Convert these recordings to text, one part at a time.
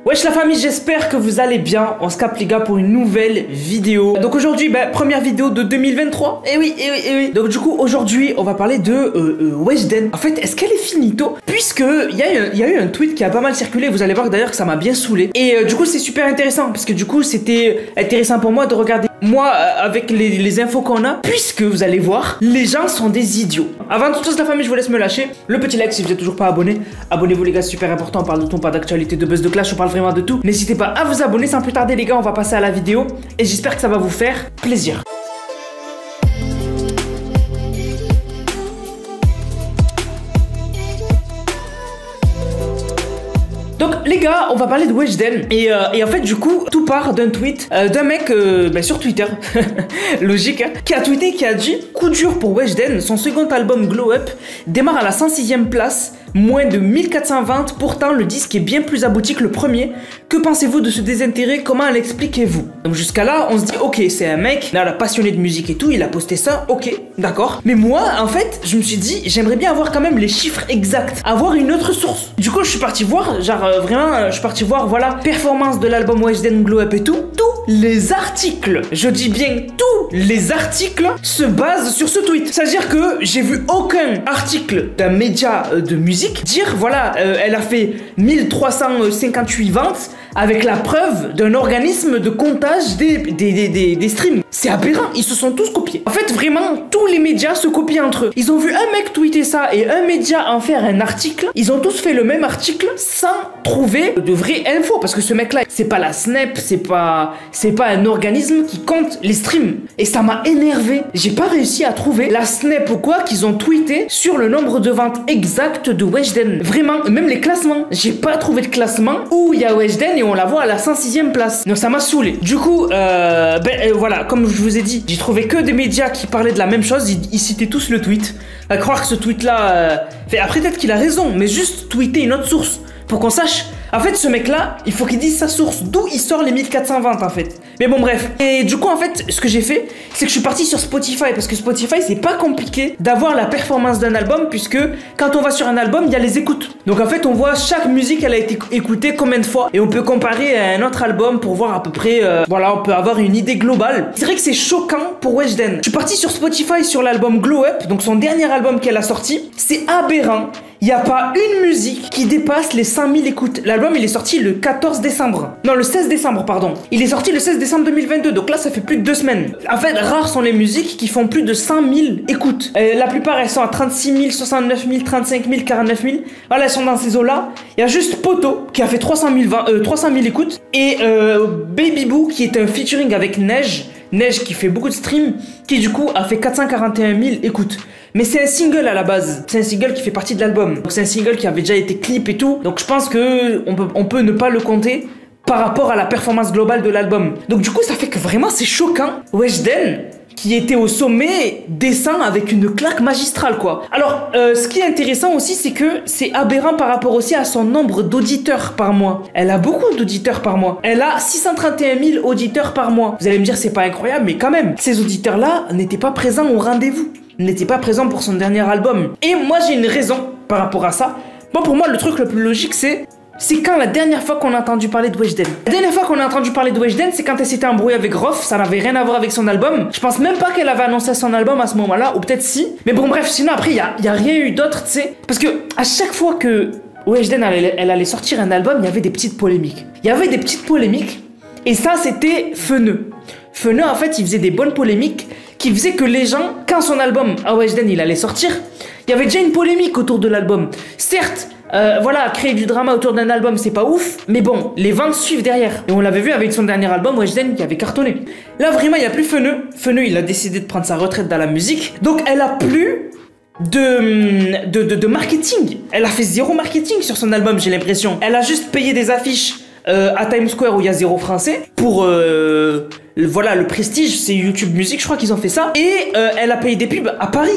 Wesh la famille, j'espère que vous allez bien. On se capte les gars pour une nouvelle vidéo. Donc aujourd'hui, première vidéo de 2023. Eh oui. Donc du coup, aujourd'hui, on va parler de Weshden. En fait, est-ce qu'elle est finito? Puisque il y a eu un tweet qui a pas mal circulé. Vous allez voir d'ailleurs que ça m'a bien saoulé. Et du coup, c'est super intéressant. Parce que du coup, c'était intéressant pour moi de regarder moi avec les infos qu'on a. Puisque vous allez voir, les gens sont des idiots. Avant toute chose la famille, je vous laisse me lâcher le petit like si vous n'êtes toujours pas abonné. Abonnez-vous les gars, c'est super important. On parle de tout, pas d'actualité, de buzz, de clash, on parle vraiment de tout. N'hésitez pas à vous abonner. Sans plus tarder les gars, on va passer à la vidéo et j'espère que ça va vous faire plaisir. Donc les gars, on va parler de Weshden et en fait du coup tout part d'un tweet d'un mec sur Twitter, logique, hein, qui a tweeté, qui a dit: coup dur pour Weshden, son second album Glow Up démarre à la 106e place, moins de 1400 ventes, pourtant le disque est bien plus abouti que le premier. Que pensez-vous de ce désintérêt? Comment l'expliquez-vous? Donc jusqu'à là on se dit ok, c'est un mec là, passionné de musique et tout, il a posté ça, ok, d'accord. Mais moi en fait je me suis dit j'aimerais bien avoir quand même les chiffres exacts, avoir une autre source. Du coup je suis parti voir, genre vraiment je suis parti voir, voilà, performance de l'album Weshden Glow Up et tout. Tous les articles, je dis bien tous les articles se basent sur ce tweet. C'est-à-dire que j'ai vu aucun article d'un média de musique dire voilà, elle a fait 1358 ventes avec la preuve d'un organisme de comptage des streams. C'est aberrant, ils se sont tous copiés. En fait, vraiment, tous les médias se copient entre eux. Ils ont vu un mec tweeter ça et un média en faire un article. Ils ont tous fait le même article sans trouver de vraies infos. Parce que ce mec-là, c'est pas la Snap, c'est pas un organisme qui compte les streams. Et ça m'a énervé. J'ai pas réussi à trouver la Snap ou quoi qu'ils ont tweeté sur le nombre de ventes exactes de Weshden. Vraiment, même les classements. J'ai pas trouvé de classement où il y a Weshden et on la voit à la 106e place. Donc ça m'a saoulé. Du coup, voilà, comme je vous ai dit, j'ai trouvé que des médias qui parlaient de la même chose. Ils citaient tous le tweet. À croire que ce tweet-là... Après, peut-être qu'il a raison, mais juste tweeter une autre source pour qu'on sache. En fait, ce mec-là, il faut qu'il dise sa source, d'où il sort les 1420 en fait. Mais bon, bref. Et du coup, en fait, ce que j'ai fait, c'est que je suis parti sur Spotify, parce que Spotify, c'est pas compliqué d'avoir la performance d'un album, puisque quand on va sur un album, il y a les écoutes. Donc en fait, on voit chaque musique, elle a été écoutée combien de fois, et on peut comparer à un autre album pour voir à peu près, voilà, on peut avoir une idée globale. C'est vrai que c'est choquant pour Weshden. Je suis parti sur Spotify sur l'album Glow Up, donc son dernier album qu'elle a sorti. C'est aberrant. Il n'y a pas une musique qui dépasse les 100 000 écoutes. L'album, il est sorti le 14 décembre. Non, le 16 décembre, pardon. Il est sorti le 16 décembre 2022, donc là, ça fait plus de 2 semaines. En fait, rares sont les musiques qui font plus de 100 000 écoutes. La plupart, elles sont à 36 000, 69 000, 35 000, 49 000. Voilà, elles sont dans ces eaux-là. Il y a juste Poto, qui a fait 300 000 écoutes. Et Baby Boo, qui est un featuring avec Neige. Neige qui fait beaucoup de streams, qui du coup a fait 441 000 écoutes. Mais c'est un single à la base, c'est un single qui fait partie de l'album. Donc c'est un single qui avait déjà été clip et tout. Donc je pense que on peut ne pas le compter par rapport à la performance globale de l'album. Donc du coup ça fait que vraiment c'est choquant. Weshden, qui était au sommet, descend avec une claque magistrale quoi. Alors ce qui est intéressant aussi, c'est que c'est aberrant par rapport aussi à son nombre d'auditeurs par mois. Elle a beaucoup d'auditeurs par mois. Elle a 631 000 auditeurs par mois. Vous allez me dire c'est pas incroyable, mais quand même, ces auditeurs là n'étaient pas présents au rendez-vous, n'étaient pas présents pour son dernier album. Et moi j'ai une raison par rapport à ça. Bon, pour moi le truc le plus logique c'est quand la dernière fois qu'on a entendu parler de Weshden. La dernière fois qu'on a entendu parler de Weshden, c'est quand elle s'était embrouillée avec Rof, ça n'avait rien à voir avec son album. Je pense même pas qu'elle avait annoncé son album à ce moment-là, ou peut-être si. Mais bon bref, sinon après, il y a rien eu d'autre, tu sais. Parce que à chaque fois que Weshden, elle allait sortir un album, il y avait des petites polémiques. Il y avait des petites polémiques, et ça c'était Feneux. Feneux, en fait, il faisait des bonnes polémiques qui faisaient que les gens, quand son album à Weshden, il allait sortir, il y avait déjà une polémique autour de l'album. Certes, voilà, créer du drama autour d'un album, c'est pas ouf, mais bon, les ventes suivent derrière. Et on l'avait vu avec son dernier album, Weshden, qui avait cartonné. Là, vraiment, il n'y a plus Feneux. Feneux, il a décidé de prendre sa retraite dans la musique. Donc, elle a plus de marketing. Elle a fait zéro marketing sur son album, j'ai l'impression. Elle a juste payé des affiches à Times Square où il y a zéro français pour voilà, le prestige, c'est YouTube Music, je crois qu'ils ont fait ça. Et elle a payé des pubs à Paris.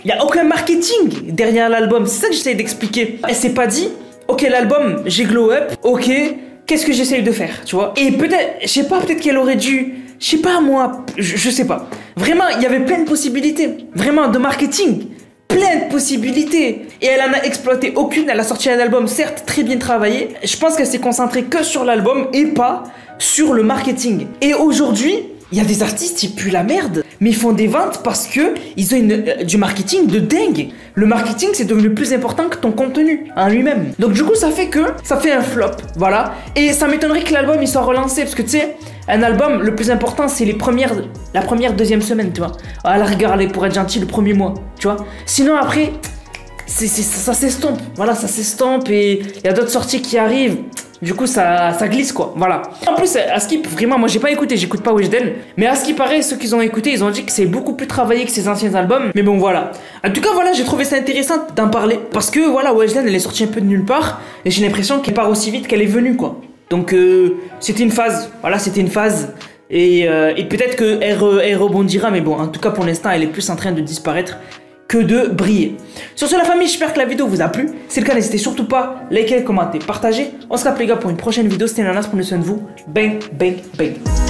Il n'y a aucun marketing derrière l'album. C'est ça que j'essaie d'expliquer. Elle s'est pas dit, ok, l'album, j'ai Glow Up, ok, qu'est-ce que j'essaye de faire, tu vois. Et peut-être, je sais pas, peut-être qu'elle aurait dû, je sais pas moi, je sais pas. Vraiment, il y avait plein de possibilités, vraiment, de marketing. plein de possibilités. Et elle en a exploité aucune. Elle a sorti un album, certes, très bien travaillé. Je pense qu'elle s'est concentrée que sur l'album et pas sur le marketing. Et aujourd'hui, il y a des artistes, ils puent la merde, mais ils font des ventes parce que ils ont du marketing de dingue. Le marketing, c'est devenu plus important que ton contenu en lui-même. Donc du coup, ça fait un flop, voilà. Et ça m'étonnerait que l'album il soit relancé parce que tu sais, un album, le plus important, c'est la première, deuxième semaine, tu vois. À la rigueur, allez, pour être gentil, le premier mois, tu vois. Sinon après, ça s'estompe, voilà, ça s'estompe et il y a d'autres sorties qui arrivent. Du coup, ça glisse quoi, voilà. En plus, à ce qui, vraiment, moi j'ai pas écouté, j'écoute pas Weshden. Mais à ce qui paraît, ceux qui ont écouté, ils ont dit que c'est beaucoup plus travaillé que ses anciens albums. Mais bon, voilà. En tout cas, voilà, j'ai trouvé ça intéressant d'en parler. Parce que, voilà, Weshden, elle est sortie un peu de nulle part. Et j'ai l'impression qu'elle part aussi vite qu'elle est venue, quoi. Donc, c'était une phase. Voilà, c'était une phase. Et peut-être qu'elle rebondira. Mais bon, en tout cas, pour l'instant, elle est plus en train de disparaître que de briller. Sur ce la famille, j'espère que la vidéo vous a plu. Si c'est le cas, n'hésitez surtout pas, likez, commentez, partagez. On se capte les gars pour une prochaine vidéo. C'était Nanas, prenez soin de vous. Bang, bang, bang.